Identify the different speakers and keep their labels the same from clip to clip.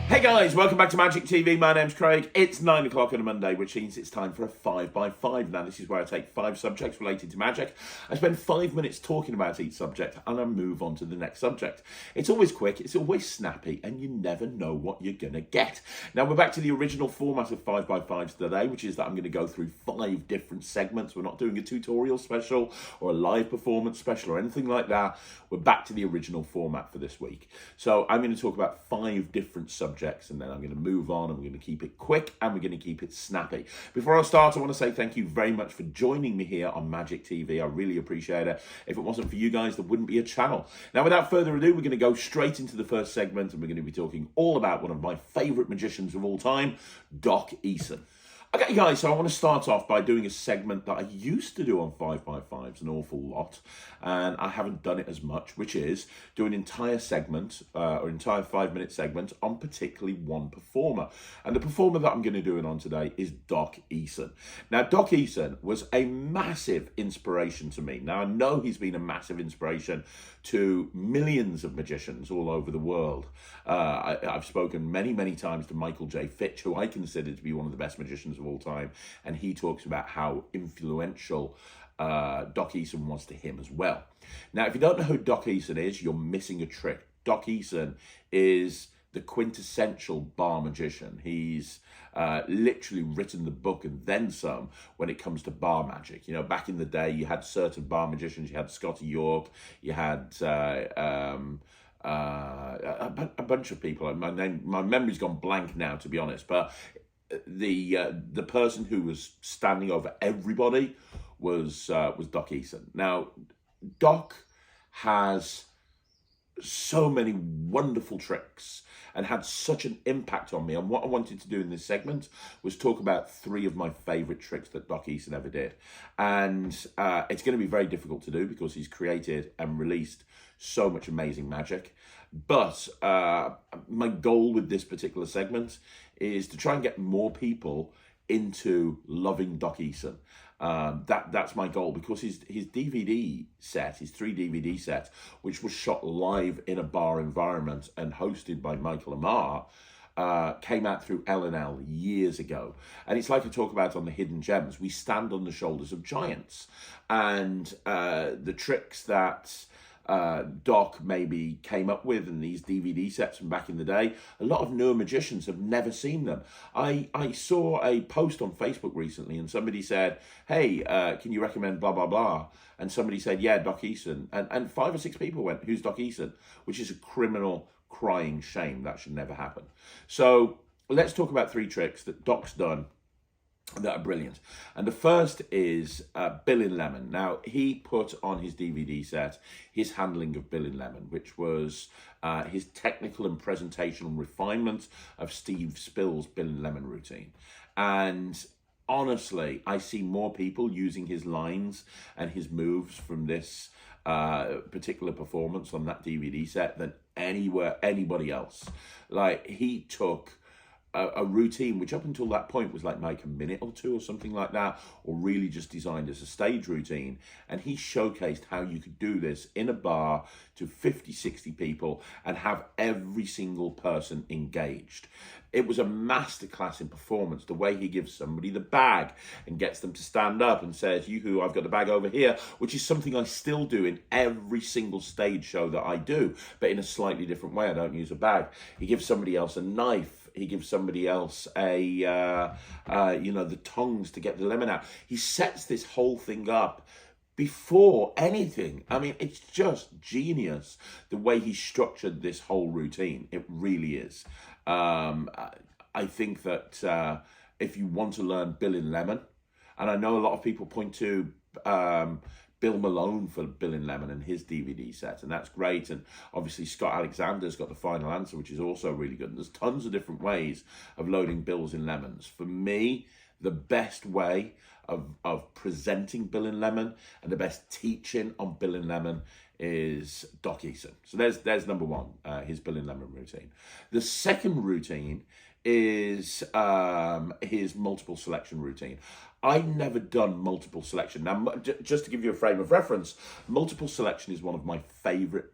Speaker 1: Hey guys, welcome back to Magic TV. My name's Craig. It's 9 o'clock on a Monday, which means it's time for a 5x5. Now, this is where I take 5 subjects related to magic. I spend 5 minutes talking about each subject and I move on to the next subject. It's always quick, it's always snappy, and you never know what you're going to get. Now, we're back to the original format of 5x5s today, which is that I'm going to go through 5 different segments. We're not doing a tutorial special or a live performance special or anything like that. We're back to the original format for this week. So I'm going to talk about 5 different subjects, and then I'm going to move on, and we're going to keep it quick and we're going to keep it snappy. Before I start, I want to say thank you very much for joining me here on Magic TV. I really appreciate it. If it wasn't for you guys, there wouldn't be a channel. Now, without further ado, we're going to go straight into the first segment, and we're going to be talking all about one of my favorite magicians of all time, Doc Eason. Okay, guys, so I want to start off by doing a segment that I used to do on 5x5s an awful lot, and I haven't done it as much, which is do an entire segment, or entire 5-minute segment on particularly one performer. And the performer that I'm going to do it on today is Doc Eason. Now, Doc Eason was a massive inspiration to me. Now, I know he's been a massive inspiration to millions of magicians all over the world. I've spoken many times to Michael J. Fitch, who I consider to be one of the best magicians of all time, and he talks about how influential Doc Eason was to him as well. Now, if you don't know who Doc Eason is, you're missing a trick. Doc Eason is the quintessential bar magician. He's literally written the book and then some when it comes to bar magic. You know, back in the day, you had certain bar magicians. You had Scotty York. You had a bunch of people. My memory's gone blank now, to be honest. But the person who was standing over everybody was Doc Eason. Now, Doc has so many wonderful tricks and had such an impact on me. And what I wanted to do in this segment was talk about 3 of my favorite tricks that Doc Eason ever did. And it's going to be very difficult to do because he's created and released so much amazing magic. But my goal with this particular segment is to try and get more people into loving Doc Eason. That's my goal, because his DVD set, his 3 DVD set, which was shot live in a bar environment and hosted by Michael Amar, came out through L&L years ago. And it's like I talk about on the Hidden Gems. We stand on the shoulders of giants. And the tricks that Doc maybe came up with in these DVD sets from back in the day, a lot of newer magicians have never seen them. I saw a post on Facebook recently, and somebody said, hey, can you recommend blah, blah, blah? And somebody said, yeah, Doc Eason. And 5 or 6 people went, who's Doc Eason? Which is a criminal crying shame. That should never happen. So let's talk about 3 tricks that Doc's done that are brilliant. And the first is Bill in Lemon. Now, he put on his DVD set his handling of Bill in Lemon, which was his technical and presentational refinement of Steve Spill's Bill in Lemon routine. And honestly, I see more people using his lines and his moves from this particular performance on that DVD set than anybody else. Like, he took a routine which up until that point was like a minute or 2 or something like that, or really just designed as a stage routine, and he showcased how you could do this in a bar to 50-60 people and have every single person engaged. It was a masterclass in performance. The way he gives somebody the bag and gets them to stand up and says, "Yoo-hoo, I've got the bag over here," which is something I still do in every single stage show that I do, but in a slightly different way. I don't use a bag. He gives somebody else a knife. He gives somebody else the tongs to get the lemon out. He sets this whole thing up before anything. I mean, it's just genius the way he structured this whole routine. It really is. I think that if you want to learn Bill in Lemon, and I know a lot of people point to Bill Malone for Bill in Lemon and his DVD set, and that's great. And obviously Scott Alexander's got the final answer, which is also really good. And there's tons of different ways of loading Bills in Lemons. For me, the best way of presenting Bill in Lemon and the best teaching on Bill in Lemon is Doc Eason. So there's number 1, his Bill in Lemon routine. The second routine is his multiple selection routine. I've never done multiple selection. Now, just to give you a frame of reference, multiple selection is one of my favorite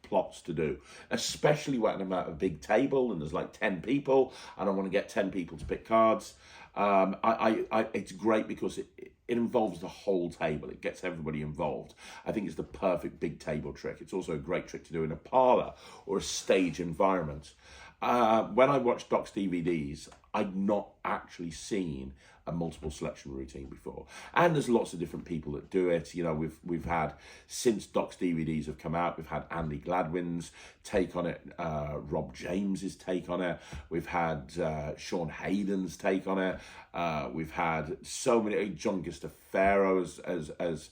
Speaker 1: plots to do, especially when I'm at a big table and there's like 10 people and I want to get 10 people to pick cards. It's great because it involves the whole table. It gets everybody involved. I think it's the perfect big table trick. It's also a great trick to do in a parlor or a stage environment. When I watched Doc's DVDs, I'd not actually seen a multiple selection routine before. And there's lots of different people that do it. You know, we've had, since Doc's DVDs have come out, we've had Andy Gladwin's take on it, Rob James's take on it. We've had Sean Hayden's take on it. We've had so many, John Gustafaro as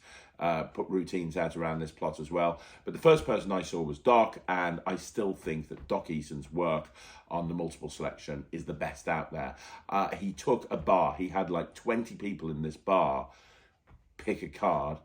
Speaker 1: put routines out around this plot as well. But the first person I saw was Doc, and I still think that Doc Eason's work on the multiple selection is the best out there. He took a bar, he had like 20 people in this bar pick a card,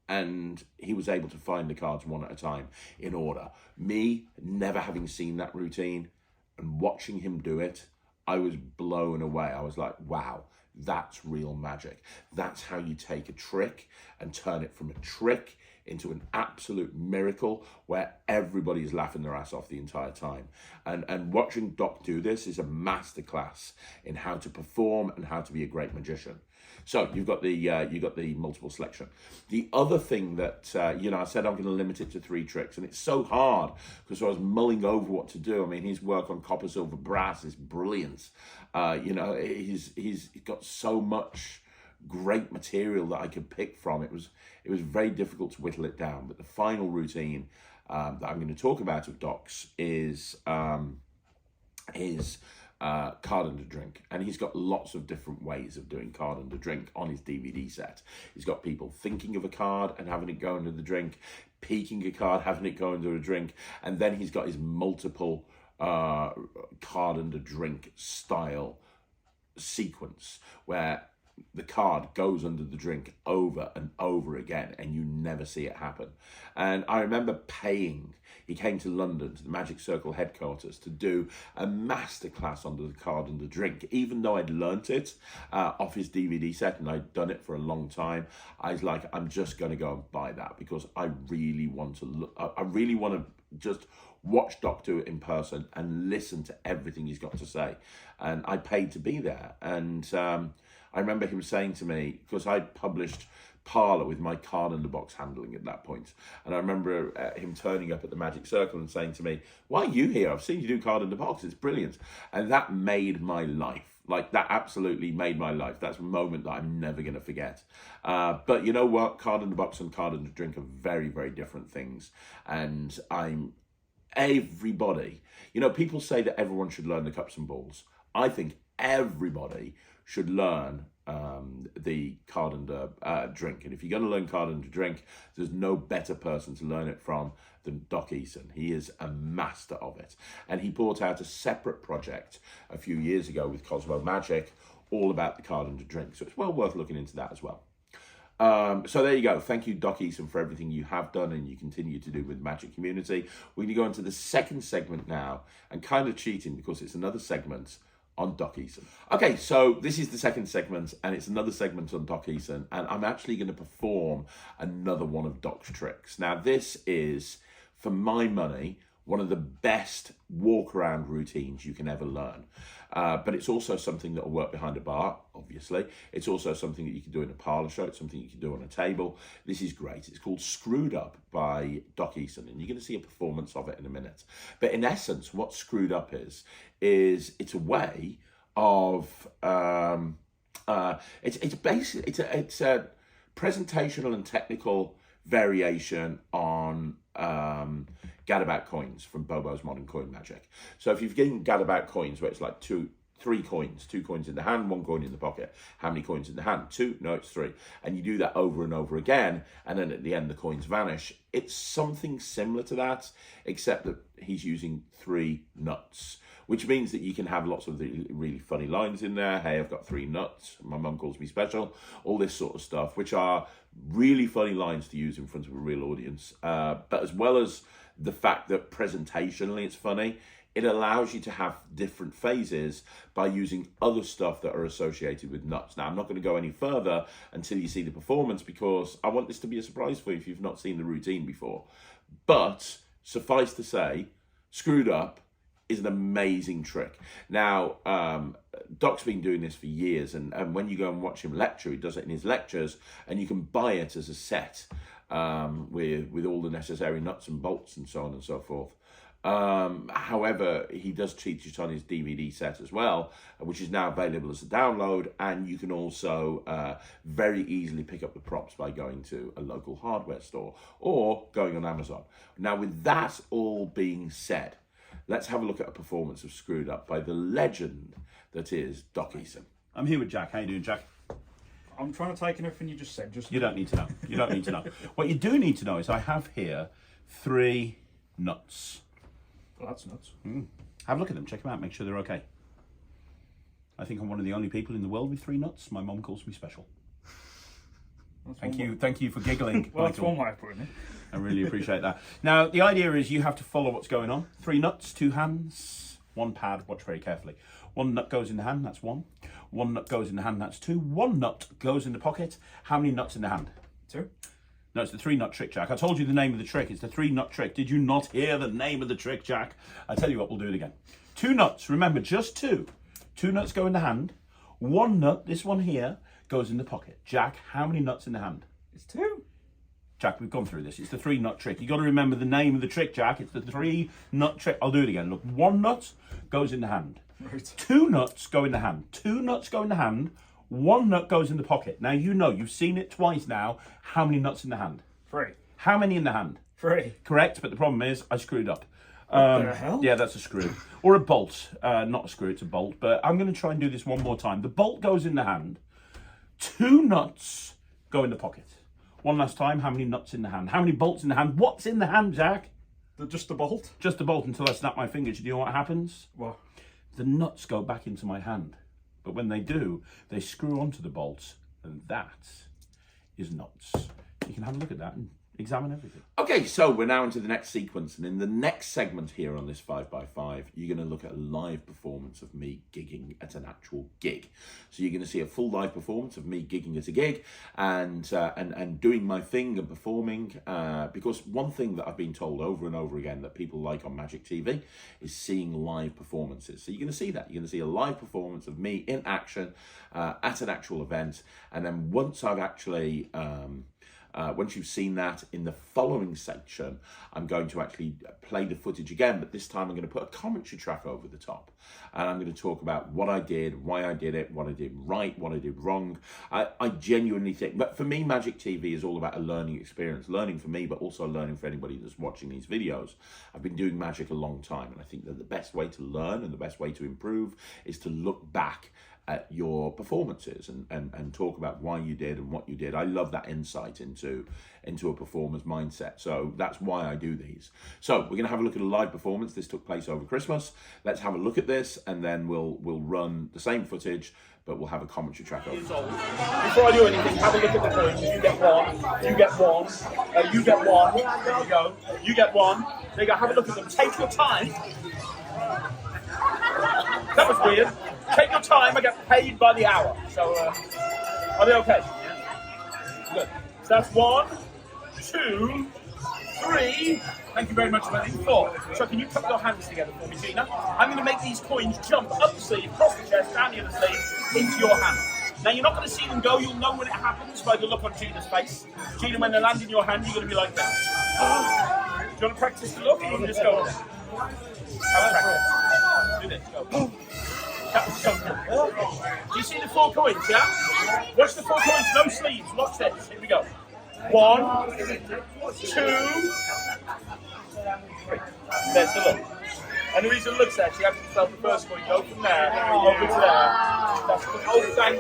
Speaker 1: and he was able to find the cards one at a time in order. Me, never having seen that routine and watching him do it, I was blown away. I was like, wow, that's real magic. That's how you take a trick and turn it from a trick into an absolute miracle where everybody is laughing their ass off the entire time. And watching Doc do this is a masterclass in how to perform and how to be a great magician. So you've got the multiple selection. The other thing that I said I'm going to limit it to 3 tricks, and it's so hard because I was mulling over what to do. I mean, his work on copper, silver, brass is brilliant. He's got so much great material that I could pick from. It was very difficult to whittle it down. But the final routine that I'm going to talk about of Doc's is card under drink, and he's got lots of different ways of doing card under drink on his DVD set. He's got people thinking of a card and having it go under the drink, peeking a card, having it go under a drink, and then he's got his multiple card under drink style sequence where the card goes under the drink over and over again and you never see it happen. And I remember he came to London, to the Magic Circle headquarters, to do a masterclass under the card under drink. Even though I'd learnt it off his DVD set and I'd done it for a long time, I was like, I'm just going to go and buy that because I really want to just watch Doc do it in person and listen to everything he's got to say. And I paid to be there. And I remember him saying to me, because I published Parlour with my card in the box handling at that point, and I remember him turning up at the Magic Circle and saying to me, why are you here? I've seen you do card in the box, it's brilliant. And that made my life. Like, that absolutely made my life. That's a moment that I'm never going to forget. But you know what? Card in the box and card in the drink are very, very different things. And everybody, people say that everyone should learn the cups and balls. I think everybody should learn the card under drink. And if you're going to learn card under drink, there's no better person to learn it from than Doc Eason. He is a master of it. And he brought out a separate project a few years ago with Cosmo Magic, all about the card under drink. So it's well worth looking into that as well. So there you go. Thank you, Doc Eason, for everything you have done and you continue to do with the magic community. We're going to go into the second segment now, and kind of cheating because it's another segment on Doc Eason. Okay, so this is the second segment, and it's another segment on Doc Eason, and I'm actually going to perform another one of Doc's tricks. Now, this is, for my money, one of the best walk-around routines you can ever learn. But it's also something that will work behind a bar, obviously. It's also something that you can do in a parlour show. It's something you can do on a table. This is great. It's called Screwed Up by Doc Eason, and you're going to see a performance of it in a minute. But in essence, what Screwed Up is it's a way of it's a presentational and technical variation on gadabout coins from Bobo's Modern Coin Magic. So if you've given gadabout coins where it's like two coins in the hand, 1 coin in the pocket. How many coins in the hand? 2? No, it's 3. And you do that over and over again, and then at the end the coins vanish. It's something similar to that, except that he's using 3 nuts, which means that you can have lots of the really funny lines in there. Hey, I've got 3 nuts. My mum calls me special. All this sort of stuff, which are really funny lines to use in front of a real audience. But as well as the fact that presentationally it's funny, it allows you to have different phases by using other stuff that are associated with nuts. Now, I'm not going to go any further until you see the performance because I want this to be a surprise for you if you've not seen the routine before. But suffice to say, Screwed Up is an amazing trick. Now, Doc's been doing this for years, and when you go and watch him lecture, he does it in his lectures, and you can buy it as a set with all the necessary nuts and bolts and so on and so forth. However, he does teach it on his DVD set as well, which is now available as a download, and you can also very easily pick up the props by going to a local hardware store or going on Amazon. Now, with that all being said, let's have a look at a performance of Screwed Up by the legend that is Doc Eason.
Speaker 2: I'm here with Jack. How you doing, Jack?
Speaker 3: I'm trying to take in everything you just said.
Speaker 2: You don't need to know. You don't need to know. What you do need to know is I have here 3 nuts.
Speaker 3: Well, that's nuts.
Speaker 2: Have a look at them. Check them out. Make sure they're okay. I think I'm one of the only people in the world with 3 nuts. My mum calls me special. Thank you for giggling.
Speaker 3: Well, that's one way of putting it.
Speaker 2: I really appreciate that. Now, the idea is you have to follow what's going on. 3 nuts, 2 hands, 1 pad. Watch very carefully. 1 nut goes in the hand, that's 1. 1 nut goes in the hand, that's 2. 1 nut goes in the pocket. How many nuts in the hand?
Speaker 3: 2.
Speaker 2: No, it's the 3 nut trick, Jack. I told you the name of the trick. It's the 3 nut trick. Did you not hear the name of the trick, Jack? I tell you what, we'll do it again. 2 nuts. Remember, just 2. 2 nuts go in the hand. 1 nut, this one here, goes in the pocket. Jack, how many nuts in the hand?
Speaker 3: It's 2.
Speaker 2: Jack, we've gone through this. It's the 3 nut trick. You got to remember the name of the trick, Jack. It's the 3 nut trick. I'll do it again. Look, 1 nut goes in the hand.
Speaker 3: Right.
Speaker 2: 2 nuts go in the hand. 2 nuts go in the hand. 1 nut goes in the pocket. Now, you know, you've seen it twice now. How many nuts in the hand?
Speaker 3: 3.
Speaker 2: How many in the hand?
Speaker 3: 3.
Speaker 2: Correct, but the problem is I screwed up.
Speaker 3: What the hell?
Speaker 2: Yeah, that's a screw. Or a bolt. Not a screw, it's a bolt. But I'm going to try and do this one more time. The bolt goes in the hand. 2 nuts go in the pocket. One last time, how many nuts in the hand? How many bolts in the hand? What's in the hand, Jack?
Speaker 3: Just the bolt?
Speaker 2: Just the bolt until I snap my fingers. Do you know what happens?
Speaker 3: What?
Speaker 2: The nuts go back into my hand. But when they do, they screw onto the bolts. And that is nuts. You can have a look at that and examine everything.
Speaker 1: Okay, so we're now into the next sequence, and in the next segment here on this 5x5, you're going to look at a live performance of me gigging at an actual gig. So you're going to see a full live performance of me gigging at a gig and doing my thing and performing. Because one thing that I've been told over and over again that people like on Magic TV is seeing live performances. So you're going to see that. You're going to see a live performance of me in action at an actual event, and then once I've actually once you've seen that, in the following section, I'm going to actually play the footage again, but this time I'm going to put a commentary track over the top. And I'm going to talk about what I did, why I did it, what I did right, what I did wrong. I genuinely think, but for me, Magic TV is all about a learning experience. Learning for me, but also learning for anybody that's watching these videos. I've been doing Magic a long time, and I think that the best way to learn and the best way to improve is to look back at your performances and talk about why you did and what you did. I love that insight into a performer's mindset. So that's why I do these. So we're going to have a look at a live performance. This took place over Christmas. Let's have a look at this, and then we'll run the same footage, but we'll have a commentary track over.
Speaker 2: Before I do anything, have a look at the coins. You get 1. You get 1. You get 1. There you go. You get 1. There you go. Have a look at them. Take your time. That was weird. Take your time. I get paid by the hour. So, are they okay? Yeah. Good. So that's 1, 2, 3. Thank you very much, buddy. 4. So can you put your hands together for me, Gina? I'm going to make these coins jump up the sleeve, across the chest, down the other sleeve, into your hand. Now, you're not going to see them go. You'll know when it happens by the look on Gina's face. Gina, when they land in your hand, you're going to be like this. Do you want to practice the look, or you can just go? Have a practice. Do this. Go. That was so good. Do you see the 4 coins, yeah? Watch the 4 coins, no sleeves. Watch this. Here we go. 1, 2, 3. There's the look. And the reason it looks there, you have to felt the first coin. Go from there, over to there. That's the whole thing.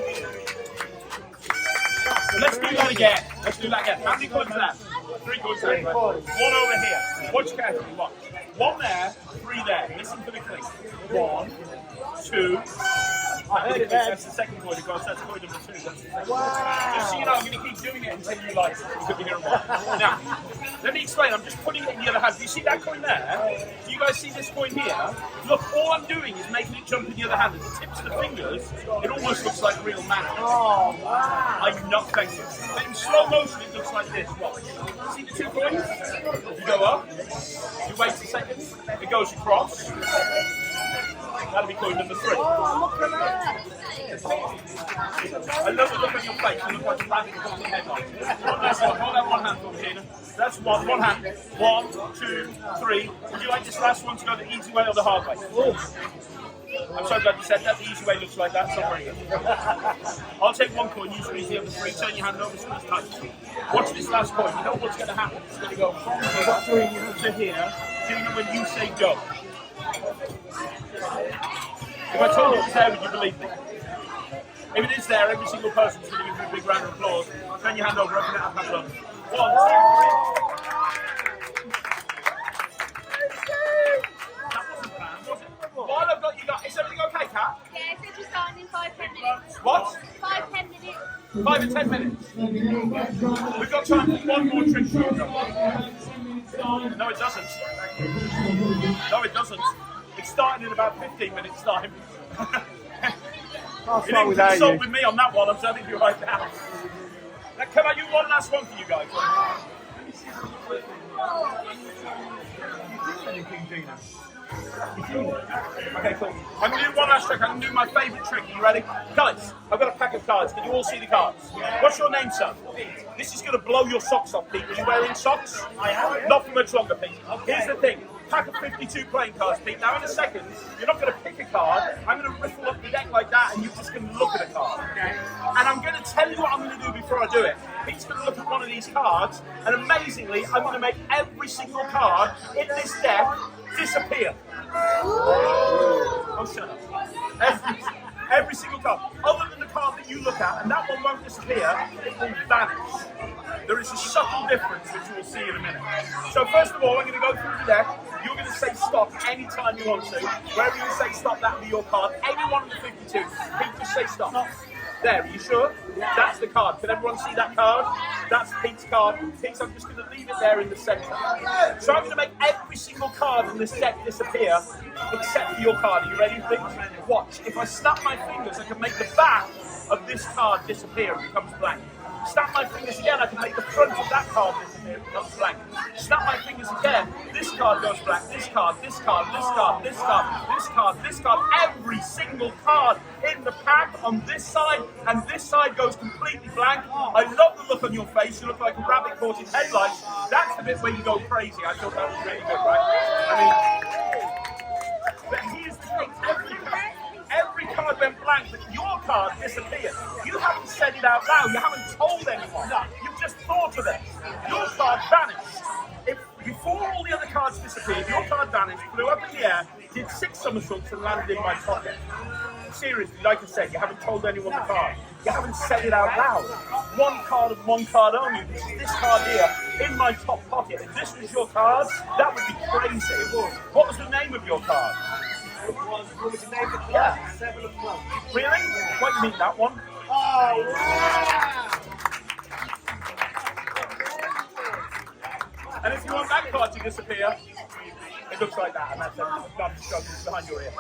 Speaker 2: Let's do that again. Let's do that again. How many coins left? 3 coins left. 1 over here. Watch carefully. Watch. 1 there, 3 there. Listen for the click. 1, 2, I heard it then. That's the second coin, of course. That's coin number 2. That's the second coin. Just so you know, I'm going to keep doing it until you like it. You could be here a while. Now, let me explain. I'm just putting it in the other hand. Do you see that coin there? Do you guys see this coin here? Look, all I'm doing is making it jump in the other hand. As it tips the fingers, it almost looks like real magic.
Speaker 4: Oh, wow.
Speaker 2: I'm not thinking. But in slow motion, it looks like this. Watch. See the 2 coins? You go up. You wait a second. It goes across. That'll be coin number 3.
Speaker 4: Oh, look at that.
Speaker 2: I love the look on your face. You look like a rabbit with a headlight. One last one. Hold that one hand for me, Gina. That's one hand. 1, 2, 3. Would you like this last one to go the easy way or the hard way? I'm so glad you said that. The easy way looks like that. It's not very good. I'll take 1 coin. You squeeze the other 3. Turn your hand over. Squeeze tight. Watch this last coin. You know what's going to happen? It's going to go from here to here. Gina, when you say go. If I told you it was there, would you believe me? If it is there, every single person's going to give you a big round of applause. Turn your hand over, open it up, have a look. 1, 2, 3. That wasn't planned, was it? While I've got you guys, is everything okay, Kat?
Speaker 5: Yeah, it says we're starting in 5-10 minutes.
Speaker 2: What?
Speaker 5: 5-10 minutes.
Speaker 2: 5 or 10 minutes. We've got time for 1 more trick for you. No, it doesn't. No, it doesn't. It's starting in about 15 minutes' time. You didn't consult with me on that one, I'm telling you right now. Now, can I do one last one for you guys? Okay, cool. I'm going to do one last trick. I'm going to do my favourite trick. Are you ready? Guys, I've got a pack of cards. Can you all see the cards? What's your name, son? This is going to blow your socks off, Pete. Are you wearing socks? I am. Not for much longer, Pete. Here's the thing. Pack of 52 playing cards, Pete. Now, in a second, you're not going to pick a card. I'm going to riffle up the deck like that, and you're just going to look at a card. And I'm going to tell you what I'm going to do before I do it. Pete's going to look at one of these cards, and amazingly, I'm going to make every single card in this deck disappear. Oh, shut up. Every single card, other than the card that you look at, and that one won't disappear, it will vanish. There is a subtle difference, which we'll see in a minute. So first of all, I'm going to go through the deck. You're going to say stop anytime you want to. Wherever you say stop, that'll be your card. Any one of the 52. Pete, just say stop. There, are you sure? That's the card. Can everyone see that card? That's Pete's card. Pete, I'm just going to leave it there in the centre. So I'm going to make every single card in this deck disappear, except for your card. Are you ready, Pete? Watch. If I snap my fingers, I can make the back of this card disappear. It becomes blank. Snap my fingers again, I can make the front of that card disappear, it becomes blank. Snap my fingers again, this card goes blank, this card, this card, this card, this card, this card, this card. Every single card in the pack on this side and this side goes completely blank. I love the look on your face, you look like a rabbit caught in headlights. That's the bit where you go crazy. I thought that was really good, right? But here's the thing, every card went blank, but your card disappeared. You haven't said it out loud, you haven't told anyone. You've just thought of it. Your card vanished. Before all the other cards disappeared, your card vanished, flew up in the air, did 6 somersaults and landed in my pocket. Seriously, like I said, you haven't told anyone the card. You haven't said it out loud. One card and one card only. This is this card here in my top pocket. If this was your card, that would be crazy. What was the name of your card? Yeah. 7 of Clubs. Really? What, you mean that one? Oh, wow! And if you want that card to disappear, it looks like that, and that's behind your ear.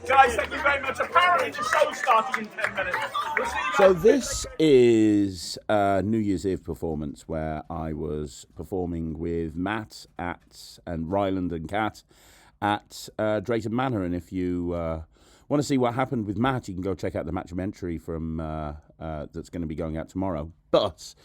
Speaker 2: Guys, thank you very much. Apparently the show's starting in 10 minutes. We'll see you guys.
Speaker 1: So this is a New Year's Eve performance where I was performing with Matt and Ryland and Kat at Drayton Manor. And if you want to see what happened with Matt, you can go check out the documentary from that's going to be going out tomorrow. But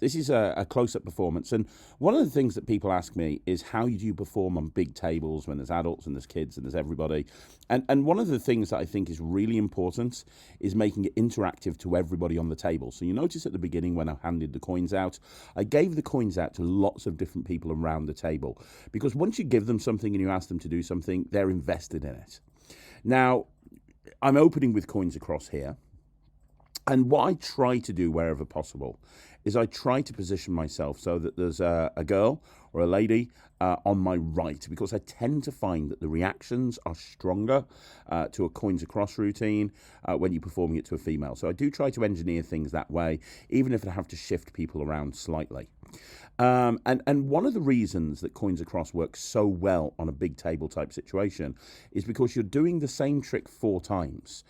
Speaker 1: this is a close-up performance. And one of the things that people ask me is how do you perform on big tables when there's adults and there's kids and there's everybody? And one of the things that I think is really important is making it interactive to everybody on the table. So you notice at the beginning when I handed the coins out, I gave the coins out to lots of different people around the table. Because once you give them something and you ask them to do something, they're invested in it. Now, I'm opening with coins across here. And what I try to do wherever possible is I try to position myself so that there's a girl or a lady on my right, because I tend to find that the reactions are stronger to a coins across routine when you're performing it to a female. So I do try to engineer things that way, even if I have to shift people around slightly. And one of the reasons that coins across works so well on a big table type situation is because you're doing the same trick 4 times.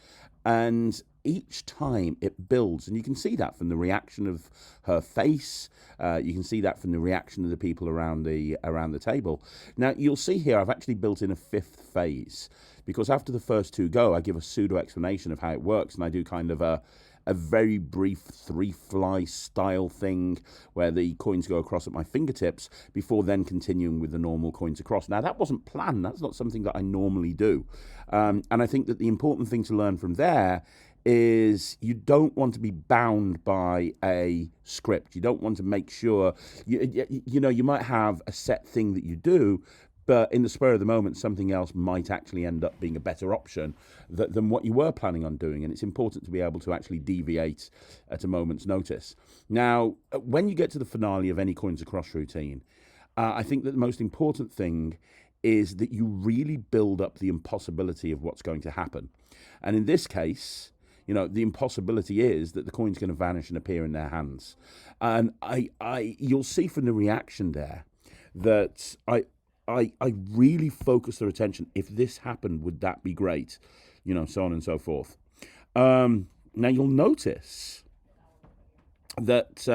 Speaker 1: And each time it builds, and you can see that from the reaction of her face. You can see that from the reaction of the people around the table. Now you'll see here I've actually built in a 5th phase, because after the first 2 go, I give a pseudo explanation of how it works, and I do kind of a very brief 3-fly style thing where the coins go across at my fingertips before then continuing with the normal coins across. Now, that wasn't planned. That's not something that I normally do. And I think that the important thing to learn from there is you don't want to be bound by a script. You don't want to make sure, you know, you might have a set thing that you do, but in the spur of the moment, something else might actually end up being a better option than what you were planning on doing. And it's important to be able to actually deviate at a moment's notice. Now, when you get to the finale of any coins across routine, I think that the most important thing is that you really build up the impossibility of what's going to happen. And in this case, you know, the impossibility is that the coin's going to vanish and appear in their hands. And you'll see from the reaction there that I really focus their attention. If this happened, would that be great? You know, so on and so forth. Now, you'll notice that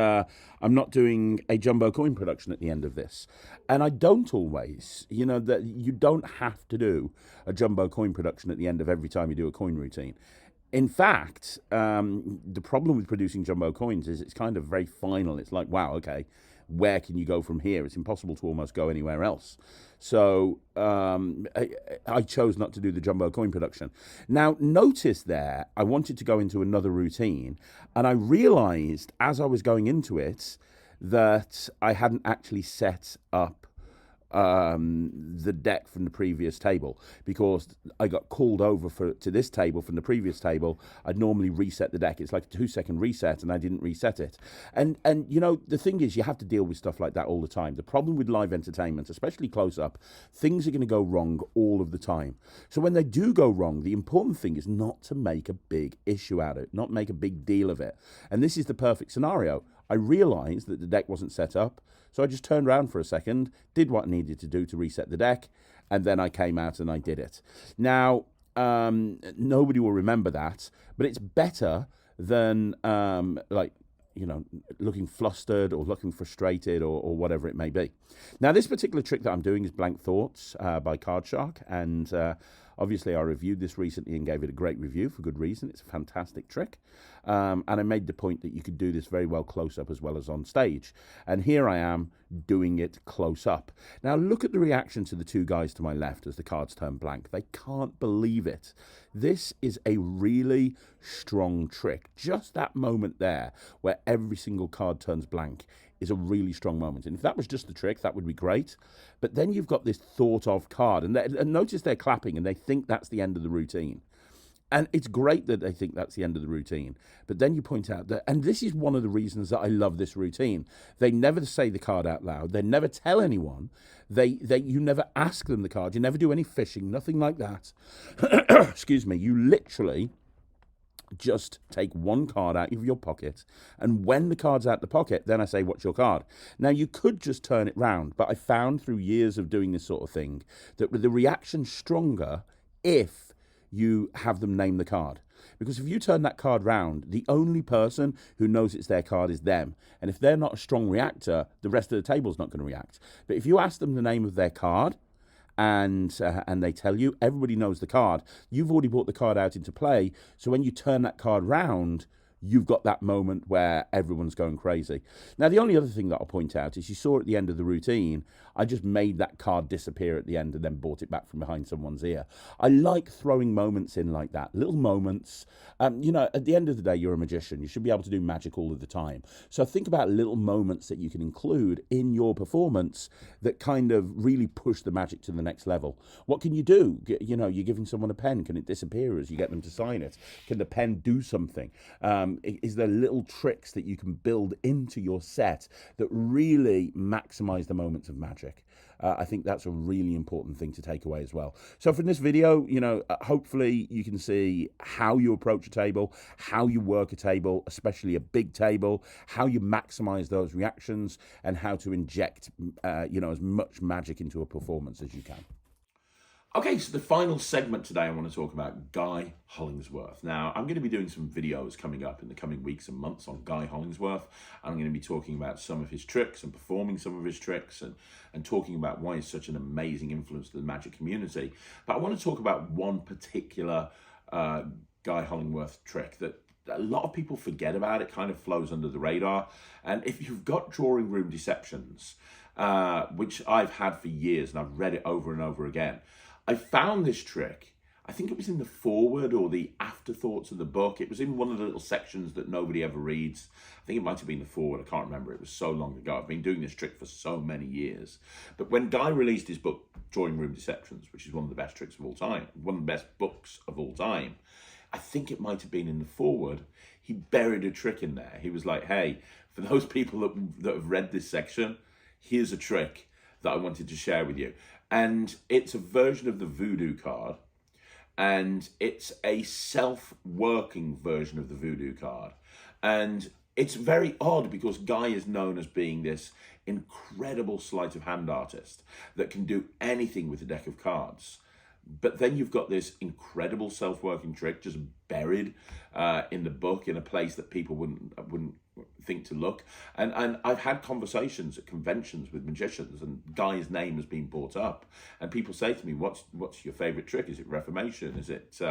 Speaker 1: I'm not doing a jumbo coin production at the end of this. And I don't always, you know, that you don't have to do a jumbo coin production at the end of every time you do a coin routine. In fact, the problem with producing jumbo coins is it's kind of very final. It's like, wow, okay, where can you go from here? It's impossible to almost go anywhere else. So I chose not to do the jumbo coin production. Now, notice there, I wanted to go into another routine, and I realized as I was going into it that I hadn't actually set up the deck from the previous table, because I got called over to this table from the previous table. I'd normally reset the deck. It's like a 2-second reset, and I didn't reset it. And you know, the thing is, you have to deal with stuff like that all the time. The problem with live entertainment, especially close up, things are going to go wrong all of the time. So when they do go wrong, the important thing is not to make a big issue out of it, not make a big deal of it. And this is the perfect scenario. I realized that the deck wasn't set up, so I just turned around for a second, did what I needed to do to reset the deck, and then I came out and I did it. Now, nobody will remember that, but it's better than, like, you know, looking flustered or looking frustrated or whatever it may be. Now, this particular trick that I'm doing is Blank Thoughts by Card Shark, and obviously I reviewed this recently and gave it a great review for good reason. It's a fantastic trick. And I made the point that you could do this very well close up as well as on stage. And here I am doing it close up. Now look at the reaction to the 2 guys to my left as the cards turn blank. They can't believe it. This is a really strong trick. Just that moment there where every single card turns blank is a really strong moment. And if that was just the trick, that would be great. But then you've got this thought of card, and notice they're clapping and they think that's the end of the routine. And it's great that they think that's the end of the routine. But then you point out that, and this is one of the reasons that I love this routine, they never say the card out loud. They never tell anyone. You never ask them the card. You never do any fishing, nothing like that. Excuse me. You literally just take one card out of your pocket, and when the card's out the pocket, then I say, what's your card? Now, you could just turn it round, but I found through years of doing this sort of thing that the reaction's stronger if you have them name the card. Because if you turn that card round, the only person who knows it's their card is them. And if they're not a strong reactor, the rest of the table's not going to react. But if you ask them the name of their card, and they tell you, everybody knows the card, you've already brought the card out into play, so when you turn that card round, you've got that moment where everyone's going crazy. Now, the only other thing that I'll point out is you saw at the end of the routine, I just made that card disappear at the end and then brought it back from behind someone's ear. I like throwing moments in like that, little moments. You know, at the end of the day, you're a magician. You should be able to do magic all of the time. So think about little moments that you can include in your performance that kind of really push the magic to the next level. What can you do? You know, you're giving someone a pen. Can it disappear as you get them to sign it? Can the pen do something? is there little tricks that you can build into your set that really maximize the moments of magic. I think that's a really important thing to take away as well. So from this video, you know, hopefully you can see how you approach a table, how you work a table, especially a big table, how you maximize those reactions, and how to inject, you know, as much magic into a performance as you can. Okay, so the final segment today, I want to talk about Guy Hollingworth. Now, I'm going to be doing some videos coming up in the coming weeks and months on Guy Hollingworth. I'm going to be talking about some of his tricks and performing some of his tricks and talking about why he's such an amazing influence to the magic community. But I want to talk about one particular Guy Hollingworth trick that a lot of people forget about. It kind of flows under the radar. And if you've got Drawing Room Deceptions, which I've had for years and I've read it over and over again, I found this trick, I think it was in the foreword or the afterthoughts of the book. It was in one of the little sections that nobody ever reads. I think it might have been the foreword, I can't remember. It was so long ago. I've been doing this trick for so many years. But when Guy released his book, Drawing Room Deceptions, which is one of the best tricks of all time, one of the best books of all time, I think it might have been in the foreword, he buried a trick in there. He was like, hey, for those people that have read this section, here's a trick that I wanted to share with you. And it's a version of the Voodoo card, and it's a self-working version of the Voodoo card. And it's very odd because Guy is known as being this incredible sleight of hand artist that can do anything with a deck of cards. But then you've got this incredible self-working trick just buried in the book in a place that people wouldn't think to look. And I've had conversations at conventions with magicians, and Guy's name has been brought up. And people say to me, what's your favorite trick? Is it Reformation? Is it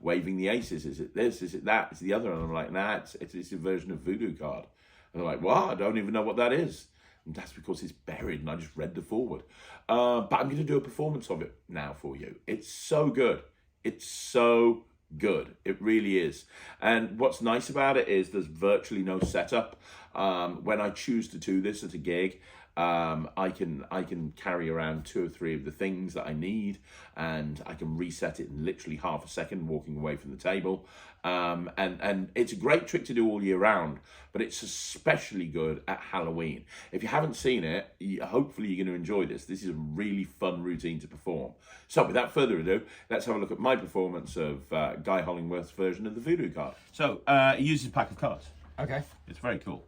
Speaker 1: waving the aces? Is it this? Is it that? It's the other. And I'm like, nah, it's a version of Voodoo card. And they're like, what? I don't even know what that is. And that's because it's buried, and I just read the foreword. But I'm going to do a performance of it now for you. It's so good. It's so good. It really is. And what's nice about it is there's virtually no setup. When I choose to do this at a gig, I can carry around 2 or 3 of the things that I need, and I can reset it in literally half a second walking away from the table. And it's a great trick to do all year round, but it's especially good at Halloween. If you haven't seen it, hopefully you're going to enjoy this. This is a really fun routine to perform. So without further ado, let's have a look at my performance of Guy Hollingworth's version of the Voodoo card. So he uses a pack of cards.
Speaker 4: Okay.
Speaker 1: It's very cool.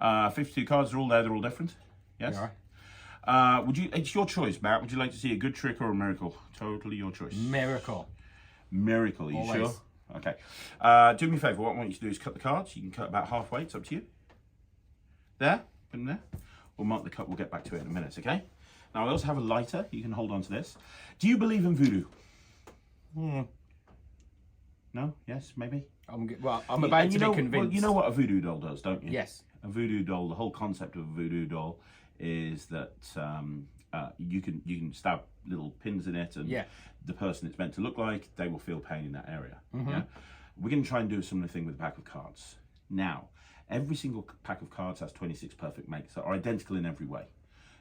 Speaker 1: 52 cards are all there, they're all different. Yes?
Speaker 4: Yeah.
Speaker 1: It's your choice, Matt. Would you like to see a good trick or a miracle? Totally your choice.
Speaker 4: Miracle.
Speaker 1: Miracle, are you
Speaker 4: Always.
Speaker 1: sure? Okay. Do me a favour. What I want you to do is cut the cards. You can cut about halfway. It's up to you. There. Put them there. We'll mark the cut. We'll get back to it in a minute, okay? Now, I also have a lighter. You can hold on to this. Do you believe in voodoo? No? Yes? Maybe?
Speaker 4: I'm about to be convinced.
Speaker 1: Well, you know what a voodoo doll does, don't you?
Speaker 4: Yes.
Speaker 1: A voodoo doll, the whole concept of a voodoo doll is that you can stab little pins in it, and the person it's meant to look like, they will feel pain in that area. Yeah? We're going to try and do a similar thing with a pack of cards. Now, every single pack of cards has 26 perfect makes that are identical in every way.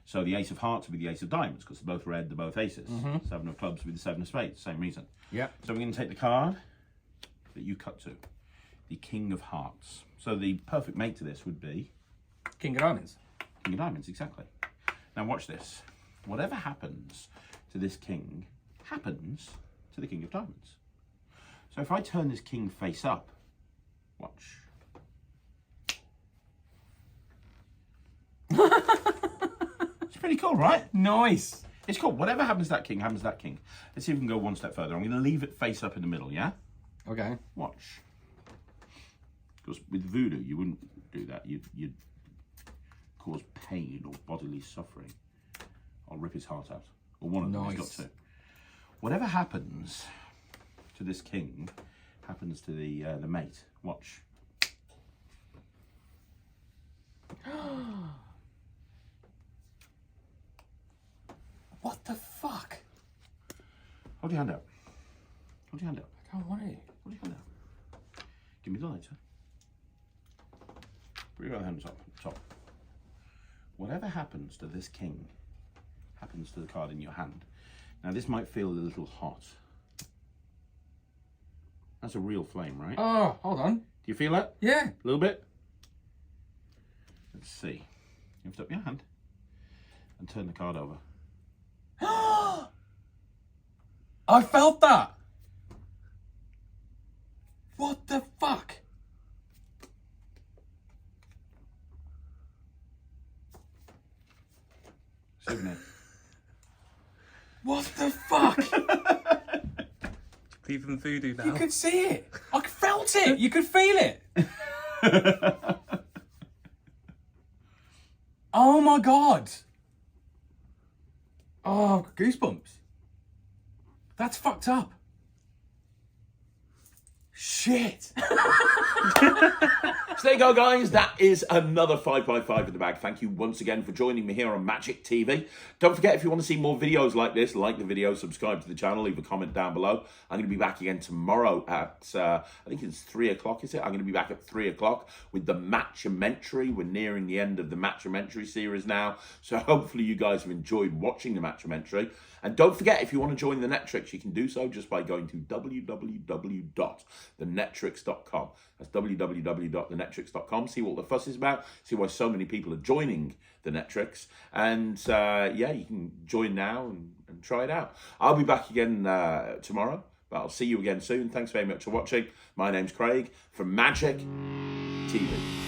Speaker 1: So the ace of hearts will be the ace of diamonds because they're both red, they're both aces. 7 of clubs will be the 7 of spades, same reason.
Speaker 4: Yeah.
Speaker 1: So we're going to take the card that you cut to, the King of Hearts. So the perfect mate to this would be
Speaker 4: King of Diamonds.
Speaker 1: King of Diamonds, exactly. Now watch this. Whatever happens to this king happens to the King of Diamonds. So if I turn this king face up, watch. It's pretty cool, right?
Speaker 4: Nice.
Speaker 1: It's cool. Whatever happens to that king, happens to that king. Let's see if we can go one step further. I'm going to leave it face up in the middle, yeah?
Speaker 4: Okay.
Speaker 1: Watch. Because with voodoo, you wouldn't do that. You'd cause pain or bodily suffering. I'll rip his heart out. Or one of them has got to. Whatever happens to this king happens to the mate. Watch.
Speaker 4: What the fuck?
Speaker 1: Hold your hand out. Hold your hand out.
Speaker 4: I don't want it.
Speaker 1: Hold your hand out. Give me the lighter. Put your other hand top. Whatever happens to this king happens to the card in your hand. Now this might feel a little hot. That's a real flame, right?
Speaker 4: Oh, hold on.
Speaker 1: you feel it?
Speaker 4: Yeah.
Speaker 1: A little bit? Let's see. Lift up your hand and turn the card over.
Speaker 4: I felt that. What the fuck?
Speaker 1: Souvenir.
Speaker 4: What the fuck?
Speaker 6: Even Voodoo now.
Speaker 4: You could see it. I felt it. You could feel it. Oh my god. Oh, goosebumps. That's fucked up. Shit.
Speaker 1: So there you go, guys. That is another 5x5 in the bag. Thank you once again for joining me here on Magic TV. Don't forget, if you want to see more videos like this, like the video, subscribe to the channel, leave a comment down below. I'm going to be back again tomorrow at, I think it's 3 o'clock, is it? I'm going to be back at 3 o'clock with the Matchamentary. We're nearing the end of the Matchamentary series now. So hopefully you guys have enjoyed watching the Matchamentary. And don't forget, if you want to join the Netrix, you can do so just by going to www.thenetrix.com. That's www.thenetrix.com. See what the fuss is about. See why so many people are joining the Netrix. And yeah, you can join now and try it out. I'll be back again tomorrow, but I'll see you again soon. Thanks very much for watching. My name's Craig from Magic TV.